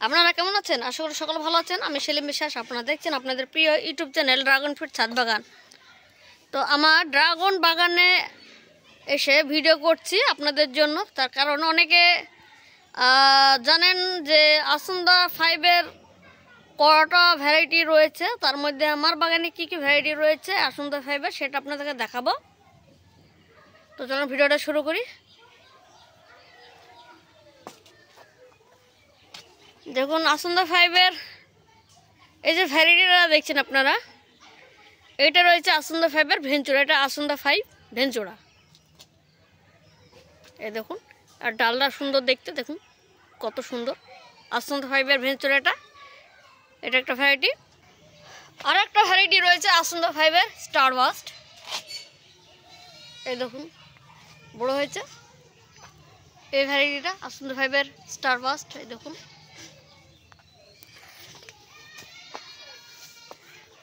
আপনারা কেমন আছেন? আশা করি সকলে ভালো আছেন। আমি সেলিম বিশ্বাস, আপনারা দেখছেন আপনাদের প্রিয় ইউটিউব চ্যানেল ড্রাগন ফ্রুট ছাদ বাগান। তো আমার ড্রাগন বাগানে এসে ভিডিও করছি আপনাদের জন্য, তার কারণ অনেকে জানেন যে আসুন্দা 5-এর কটা ভ্যারাইটি রয়েছে, তার মধ্যে আমার বাগানে কি কি ভ্যারাইটি রয়েছে আসুন্দা 5-এর সেটা আপনাদেরকে দেখাবো। তো চলুন ভিডিওটা শুরু করি। দেখুন আসুন্দা 5-এর এই যে ভ্যারাইটিটা দেখছেন আপনারা, এইটা রয়েছে আসুন্দা 5-এর ভেঞ্চুরা। এটা আসুন্দা 5 ভেঞ্চুরা। এই দেখুন, আর ডালটা সুন্দর দেখতে, দেখুন কত সুন্দর। আসুন্দা 5-এর ভেঞ্চুরা এটা একটা ভ্যারাইটি। আর একটা ভ্যারাইটি রয়েছে আসুন্দা 5-এর স্টার বাস্ট। এই দেখুন বড় হয়েছে এই ভ্যারাইটিটা আসুন্দা 5-এর স্টার বাস্ট। এই দেখুন,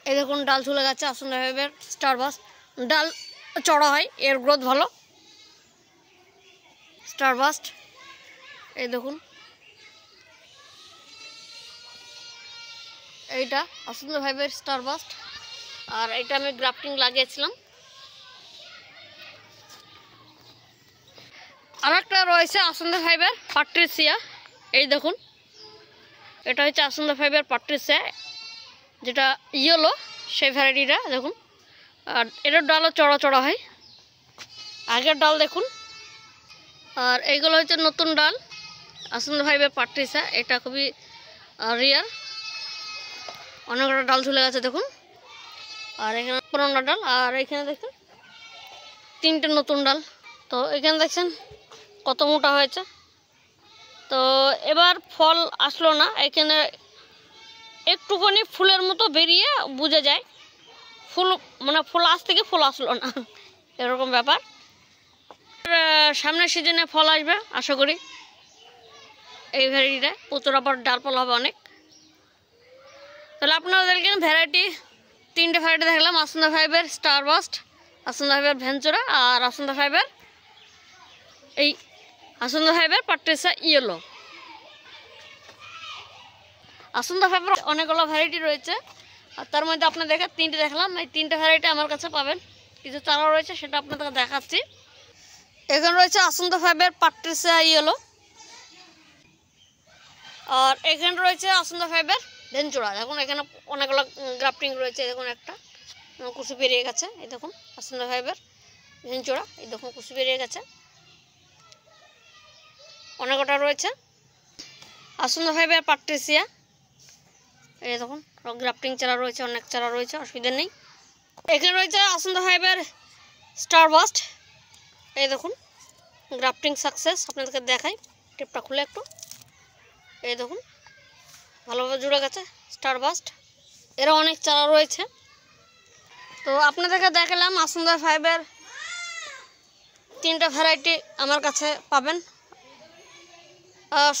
এই দেখুন ডাল ঝুলে গেছে আসুন্দা 5-এর স্টার বাস্ট। ডাল চড়া হয়, এর গ্রোথ ভালো। স্টার বাস্ট এই দেখুন, এইটা আসুন্দা 5-এর স্টার বাস্ট। আর এটা আমি গ্রাফটিং লাগিয়েছিলাম। আর একটা রয়েছে আসুন্দা 5-এর পাট্রিসিয়া। এই দেখুন, এটা হচ্ছে আসুন্দা 5-এর পাট্রিসিয়া, যেটা ইয়েলো সেই ভ্যারাইটিটা। দেখুন, আর এটার ডালও চড়া চড়া হয়। আগের ডাল দেখুন। আর এইগুলো হচ্ছে নতুন ডাল আসুন্দা 5-এর পাট্রিসিয়া। এটা খুবই রিয়ার, অনেকটা ডাল ঝুলে গেছে দেখুন। আর এখানে পুরোনো ডাল, আর এখানে দেখুন 3টে নতুন ডাল। তো এখানে দেখছেন কত মোটা হয়েছে। তো এবার ফল আসলো না, এখানে একটুখানি ফুলের মতো বেরিয়ে বুঝে যায় ফুল, মানে ফুল আজ থেকে ফুল আসলো না, এরকম ব্যাপার। সামনের সিজনে ফল আসবে আশা করি। এই ভ্যারাইটিটায় প্রচুর আবার ডালপালা হবে অনেক। তাহলে আপনাদেরকে ভ্যারাইটি 3টে ভ্যারাইটি দেখলাম, আসুন্দা 5-এর স্টার বাস্ট, আসুন্দা 5-এর ভেঞ্চুরা, আর আসুন্দা 5-এর এই আসুন্দা 5-এর পাট্রিসিয়া ইয়েলো। আসুন্দা 5-এর অনেকগুলো ভ্যারাইটি রয়েছে, আর তার মধ্যে আপনাদেরকে 3টে দেখলাম। এই 3টে ভ্যারাইটি আমার কাছে পাবেন, কিছু চারা রয়েছে সেটা আপনাদেরকে দেখাচ্ছি। এখানে রয়েছে আসুন্দা 5-এর পাট্রিসিয়া ইয়েলো, আর এখানে রয়েছে আসুন্দা 5-এর ভেঞ্চুরা। দেখুন এখানে অনেকগুলো গ্রাফটিং রয়েছে। দেখুন একটা কুচি বেরিয়ে গেছে। এই দেখুন আসুন্দা 5-এর ভেঞ্চুরা। এই দেখুন কুচি বেরিয়ে গেছে, অনেকটা রয়েছে। আসুন্দা 5-এর পাট্রিসিয়া, এই দেখুন গ্রাফটিং চারা রয়েছে, অনেক চারা রয়েছে, অসুবিধা নেই। এখানে রয়েছে আসুন্দা 5-এর স্টার বাস্ট। এই দেখুন গ্রাফটিং সাকসেস, আপনাদেরকে দেখাই, টিপটা খুলে একটু। এই দেখুন ভালোভাবে জুড়ে গেছে স্টার বাস্ট। এরা অনেক চারা রয়েছে। তো আপনাদেরকে দেখালাম আসুন্দা 5-এর 3টে ভ্যারাইটি আমার কাছে পাবেন।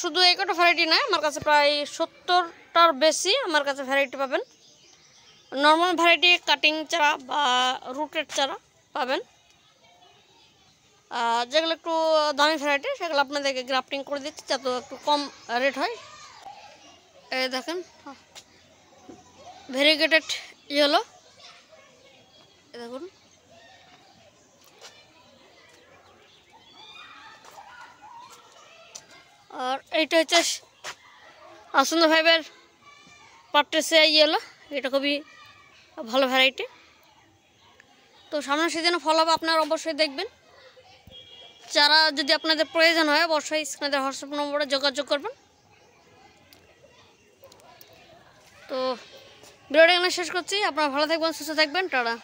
শুধু এই কটা ভ্যারাইটি নয়, আমার কাছে প্রায় 70টার বেশি আমার কাছে ভ্যারাইটি পাবেন। নর্মাল ভ্যারাইটি কাটিং চারা বা রুটেড চারা পাবেন। যেগুলো একটু দামি ভ্যারাইটি সেগুলো আপনাদেরকে গ্রাফটিং করে দিচ্ছি যাতে একটু কম রেট হয়। এই দেখেন ভেরিগেটেড ইয়েলো, দেখুন। আর এইটা হচ্ছে আসুন্দা 5-এর পাট্রিসিয়া ইয়েলো, এটা খুবই ভালো ভ্যারাইটি। তো সামনের সিজনে ফল হবে, আপনারা অবশ্যই দেখবেন। চারা যদি আপনাদের প্রয়োজন হয় অবশ্যই স্ক্রিনে হোয়াটসঅ্যাপ নম্বরে যোগাযোগ করবেন। তো ভিডিওটা এখানে শেষ করছি। আপনারা ভালো থাকবেন, সুস্থ থাকবেন, টাটা।